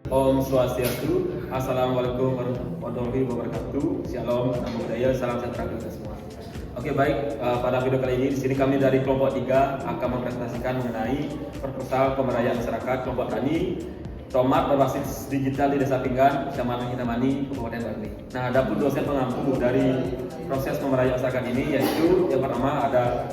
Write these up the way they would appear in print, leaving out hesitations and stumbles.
Om Swastiastu, Assalamualaikum warahmatullahi wabarakatuh. Shalom, namo buddhaya, salam sejahtera kita semua. Oke baik, pada video kali ini di sini kami dari kelompok 3 akan mempresentasikan mengenai proposal pemberdayaan masyarakat kelompok tani tomat berbasis digital di Desa Pinggan, Kecamatan Kintamani, Kabupaten Bangli. Nah, adapun dosen pengampu dari proses pemberdayaan masyarakat ini yaitu yang pertama ada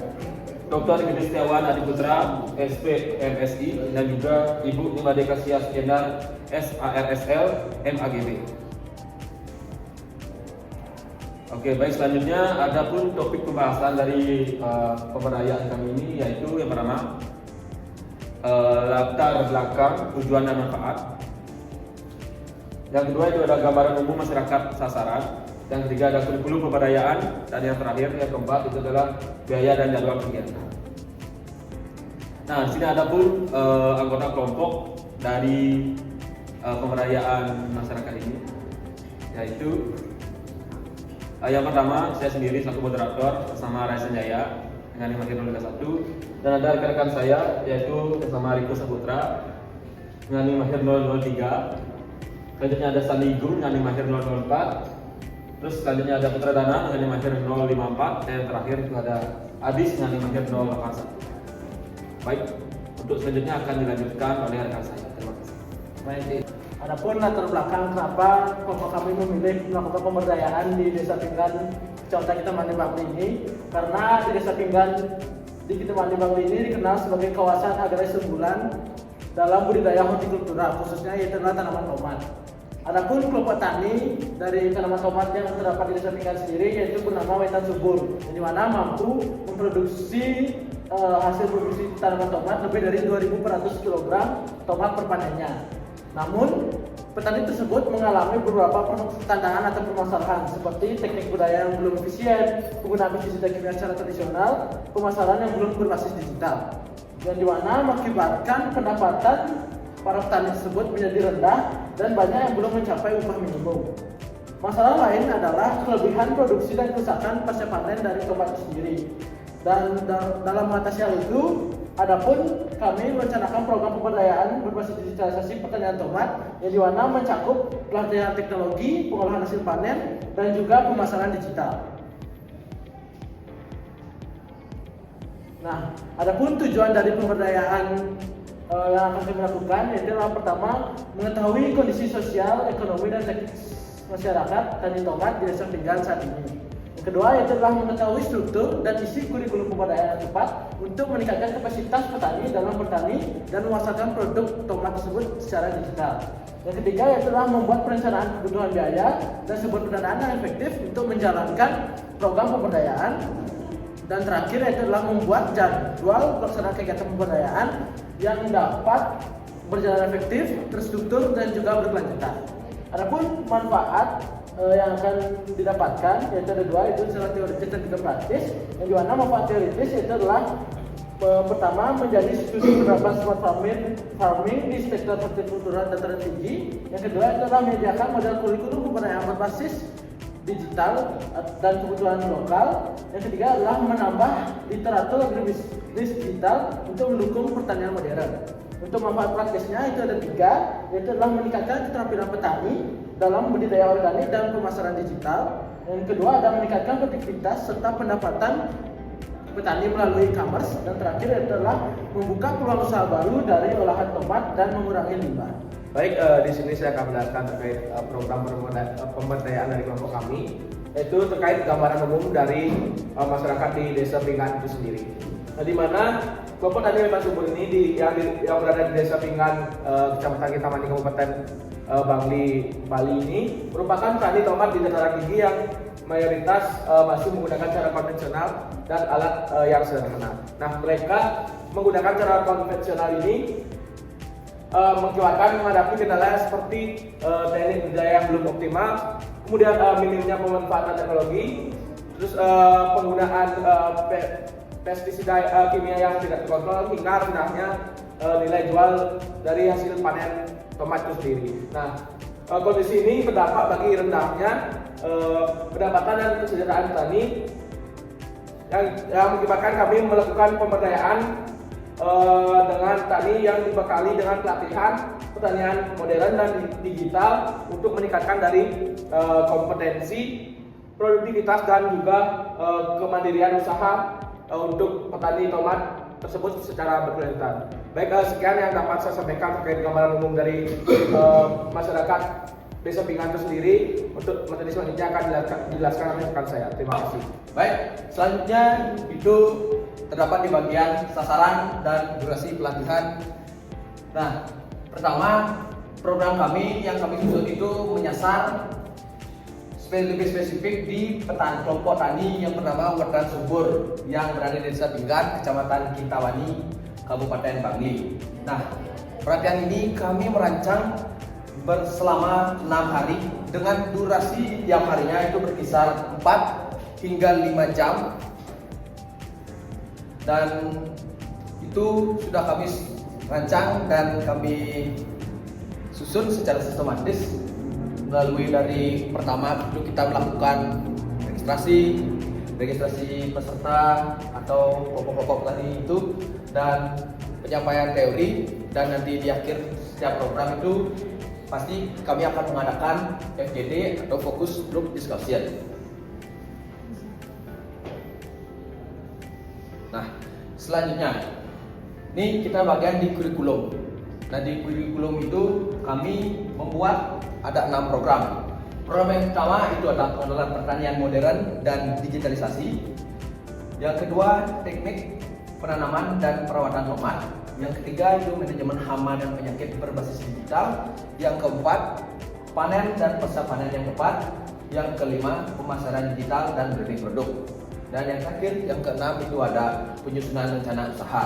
Dr. Ibu Setiawan Adi Putra, SP MSI, dan juga Ibu Nimadeka Sias Kendar, SARSL, MAGB. Oke, baik, selanjutnya ada pun topik pembahasan dari pemberdayaan kami ini yaitu yang pertama latar belakang, tujuan dan manfaat. Yang kedua itu ada gambaran umum masyarakat sasaran. Yang ketiga ada kurikulum pemberdayaan, dan yang terakhir yang keempat itu adalah biaya dan jadwal kegiatan. Nah, di sini ada pun anggota kelompok dari pemberdayaan masyarakat ini, yaitu yang pertama saya sendiri selaku moderator bersama Raisa Jaya dengan Mahir 031, dan ada rekan-rekan saya yaitu bersama Riko Saputra dengan Mahir 003. Selanjutnya ada Sandi Igung dengan Mahir 004. Terus selanjutnya ada Putra Dana dengan Mahir 054, dan yang terakhir itu ada Adis dengan Mahir 081. Baik, untuk selanjutnya akan dilanjutkan oleh rekan saya. Terima kasih. Baik, adapun latar belakang kenapa kelompok kami memilih melakukan pemberdayaan di Desa Pinggan, Kecamatan Kintamani Bangli ini, karena di Desa Pinggan di Kintamani Bangli ini dikenal sebagai kawasan agraris unggulan dalam budidaya hortikultura, khususnya yaitu tanaman tomat. Adapun kelompok tani dari tanaman tomat yang terdapat di Desa Pinggan sendiri yaitu bernama Wetan Subur, yang dimana mampu memproduksi hasil produksi tanaman tomat lebih dari 2.400 kg tomat per panennya. Namun petani tersebut mengalami beberapa tantangan atau permasalahan seperti teknik budaya yang belum efisien, penggunaan pestisida kimia secara tradisional, pemasaran yang belum berbasis digital, yang dimana mengakibatkan pendapatan para petani tersebut menjadi rendah dan banyak yang belum mencapai upah minimum. Masalah lain adalah kelebihan produksi dan kerusakan pasca panen dari tomat itu sendiri. Dan dalam mengatasi hal itu, adapun kami merencanakan program pemberdayaan berbasis digitalisasi pertanian tomat yang dimana mencakup pelatihan teknologi, pengolahan hasil panen, dan juga pemasaran digital. Nah, adapun tujuan dari pemberdayaan yang akan kami lakukan yaitu yang pertama mengetahui kondisi sosial, ekonomi, dan teknis masyarakat tani tomat di Desa Pinggan saat ini. Yang kedua yaitu adalah mengetahui struktur dan isi kurikulum pemberdayaan yang tepat untuk meningkatkan kapasitas petani dalam bertani dan memasarkan produk tomat tersebut secara digital. Yang ketiga yaitu adalah membuat perencanaan kebutuhan biaya dan sumber pendanaan yang efektif untuk menjalankan program pemberdayaan. Dan terakhir yaitu adalah membuat jadwal pelaksanaan kegiatan pemberdayaan yang dapat berjalan efektif, terstruktur, dan juga berkelanjutan. Adapun manfaat yang akan didapatkan yaitu ada dua, yaitu secara teoritis dan juga praktis. Yang dimana manfaat teoritis yaitu adalah pertama menjadi studi penerapan smart farming di sektor hortikultura dataran tinggi. Yang kedua itu adalah menyediakan model kurikulum pemberdayaan berbasis digital dan kebutuhan lokal. Yang ketiga adalah menambah literatur agribisnis digital untuk mendukung pertanian modern. Untuk manfaat praktisnya itu ada tiga, yaitu adalah meningkatkan keterampilan petani dalam budidaya organik dan pemasaran digital. Yang kedua adalah meningkatkan produktivitas serta pendapatan petani melalui e-commerce. Dan terakhir adalah membuka peluang usaha baru dari olahan tomat dan mengurangi limbah. Baik, di sini saya akan menjelaskan terkait program pemberdayaan dari kelompok kami, yaitu terkait gambaran umum dari masyarakat di Desa Pinggan itu sendiri. Nah, di mana kelompok tani Wetan Subur ini yang berada di Desa Pinggan, Kecamatan Kintamani, Kabupaten Bangli, Bali ini merupakan petani tomat di dataran tinggi yang mayoritas masih menggunakan cara konvensional dan alat yang sederhana. Nah, mereka menggunakan cara konvensional ini mengakibatkan menghadapi kendala seperti teknik budidaya yang belum optimal, kemudian minimnya pemanfaatan teknologi, terus penggunaan pestisida kimia yang tidak terkontrol hingga rendahnya nilai jual dari hasil panen tomat itu sendiri. Nah, kondisi ini berdampak bagi rendahnya pendapatan dan kesejahteraan petani yang mengakibatkan kami melakukan pemberdayaan dengan tani yang dibekali dengan pelatihan pertanian modern dan digital untuk meningkatkan dari kompetensi, produktivitas dan juga kemandirian usaha untuk petani tomat tersebut secara berkelanjutan. Baik, sekian yang dapat saya sampaikan terkait gambaran umum dari masyarakat Desa Pinggan itu sendiri. Untuk materi selanjutnya akan dijelaskan oleh rekan saya. Terima kasih. Baik, selanjutnya itu terdapat di bagian sasaran dan durasi pelatihan. Nah, pertama program kami yang kami susun itu menyasar lebih spesifik di kelompok tani yang bernama Wetan Subur yang berada di Desa Pinggan, Kecamatan Kintawani, Kabupaten Bangli. Nah, pelatihan ini kami merancang selama 6 hari dengan durasi tiap harinya itu berkisar 4 hingga 5 jam, dan itu sudah kami rancang dan kami susun secara sistematis melalui dari pertama itu kita melakukan registrasi peserta atau kelompok-kelompok tani itu, dan penyampaian teori, dan nanti di akhir setiap program itu pasti kami akan mengadakan FGD atau Focus Group Discussion. Nah, selanjutnya ini kita bagian di kurikulum. Nah, di kurikulum itu kami membuat ada 6 program. Program yang pertama itu adalah pengenalan pertanian modern dan digitalisasi. Yang kedua, teknik penanaman dan perawatan tomat. Yang ketiga itu manajemen hama dan penyakit berbasis digital. Yang keempat, panen dan pasca panen yang tepat. Yang kelima, pemasaran digital dan branding produk. Dan yang terakhir, yang keenam itu ada penyusunan rencana usaha.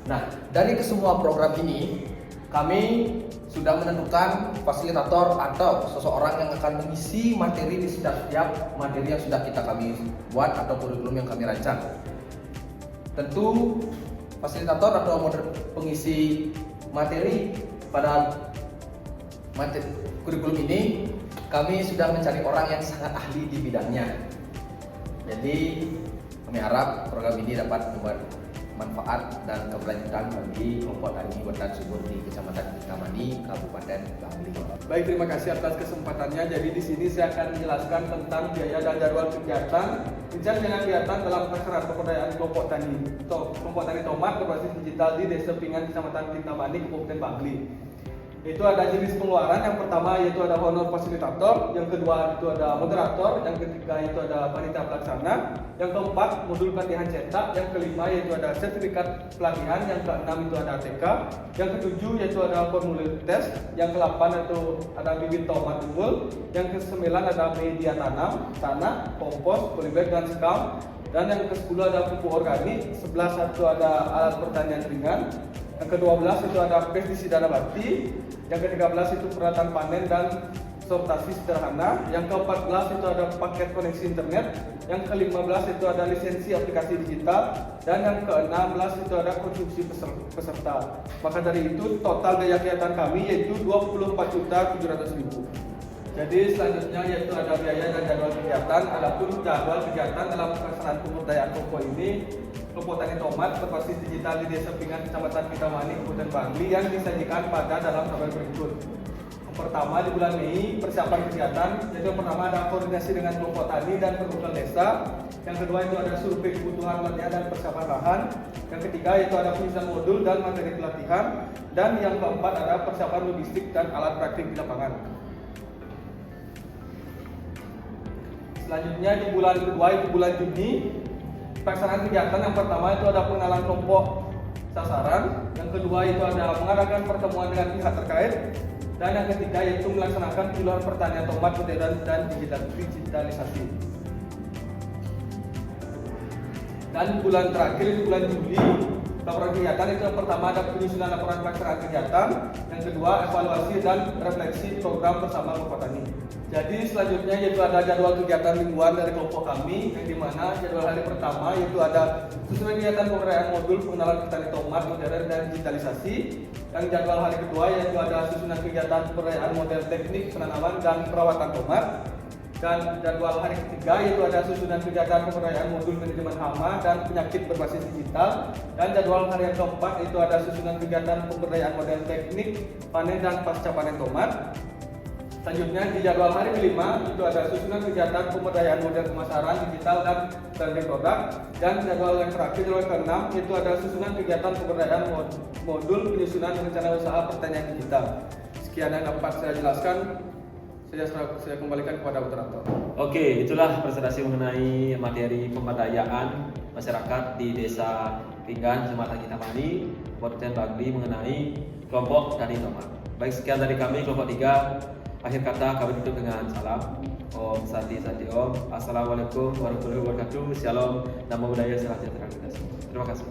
Nah, dari kesemua program ini kami sudah menentukan fasilitator atau seseorang yang akan mengisi materi di setiap materi yang sudah kami buat atau kurikulum yang kami rancang. Tentu fasilitator atau pengisi materi pada kurikulum ini kami sudah mencari orang yang sangat ahli di bidangnya. Jadi kami harap program ini dapat membuat manfaat dan keberlanjutan bagi kelompok tani Wetan Subur di Kecamatan Kintawani, Kabupaten Bangli. Baik, terima kasih atas kesempatannya. Jadi di sini saya akan menjelaskan tentang biaya dan jadwal kegiatan, rencana dengan kegiatan dalam pelaksanaan pemberdayaan kelompok tani tomat berbasis digital di Desa Pinggan, Kecamatan Kintawani, Kabupaten Bangli. Itu ada jenis pengeluaran. Yang pertama yaitu ada honor fasilitator, yang kedua itu ada moderator, yang ketiga itu ada panitia pelaksana, yang keempat modul pelatihan cetak, yang kelima yaitu ada sertifikat pelatihan, yang keenam itu ada ATK, yang ketujuh yaitu ada formulir tes, yang kedelapan itu ada bibit tomat unggul, yang kesembilan ada media tanam, tanah, kompos, polybag dan sekam, dan yang ke-10 ada pupuk organik, 11 itu ada alat pertanian ringan, yang ke-12 itu ada pestisida nabati, yang ke-13 itu peralatan panen dan sortasi sederhana, yang ke-14 itu ada paket koneksi internet, yang ke-15 itu ada lisensi aplikasi digital, dan yang ke-16 itu ada konsumsi peserta. Maka dari itu total biaya kegiatan kami yaitu 24.700.000. Jadi selanjutnya yaitu ada biaya dan jadwal kegiatan. Adapun jadwal kegiatan dalam pelaksanaan pemberdayaan kelompok ini, kelompok tani tomat berbasis digital di Desa Pinggan, Kecamatan Kintawani, Kabupaten Bangli yang disajikan pada dalam tabel berikut. Yang pertama di bulan Mei persiapan kegiatan, yaitu yang pertama ada koordinasi dengan kelompok tani dan perkumpulan desa. Yang kedua itu ada survei kebutuhan latihan dan persiapan lahan. Yang ketiga itu ada penyusunan modul dan materi pelatihan. Dan yang keempat ada persiapan logistik dan alat praktik di lapangan. Selanjutnya di bulan kedua itu bulan Juni, pelaksanaan kegiatan yang pertama itu ada pengenalan kelompok sasaran, yang kedua itu ada mengadakan pertemuan dengan pihak terkait, dan yang ketiga yaitu melaksanakan penyuluhan pertanian tomat modern dan digitalisasi. Dan bulan terakhir itu bulan Juli, laporan kegiatan itu yang pertama ada penyusunan laporan pelaksanaan kegiatan, yang kedua evaluasi dan refleksi program bersama kelompok tani. Jadi selanjutnya yaitu ada jadwal kegiatan mingguan dari kelompok kami, yang dimana jadwal hari pertama yaitu ada susunan kegiatan pemberdayaan modul pengenalan petani tomat modern dan digitalisasi. Yang jadwal hari kedua yaitu ada susunan kegiatan pemberdayaan model teknik penanaman dan perawatan tomat. Dan jadwal hari ketiga yaitu ada susunan kegiatan pemberdayaan modul manajemen hama dan penyakit berbasis digital. Dan jadwal hari yang keempat itu ada susunan kegiatan pemberdayaan model teknik panen dan pasca panen tomat. Selanjutnya di jadwal hari kelima itu ada susunan kegiatan pemberdayaan model pemasaran digital dan branding produk. Dan jadwal yang terakhir jadwal ke-6 itu ada susunan kegiatan pemberdayaan modul penyusunan rencana usaha pertanian digital. Sekian yang dapat saya jelaskan. Saya kembalikan kepada moderator. Oke, itulah presentasi mengenai materi pemberdayaan masyarakat di Desa Pinggan, Kecamatan Kintamani, Kabupaten Bagli mengenai kelompok tani tomat. Baik, sekian dari kami kelompok 3. Akhir kata kami tutup dengan salam. Om Santi Santi Om. Assalamualaikum warahmatullahi wabarakatuh. Shalom. Namo Buddhaya. Salam sejahtera kita semua. Terima kasih.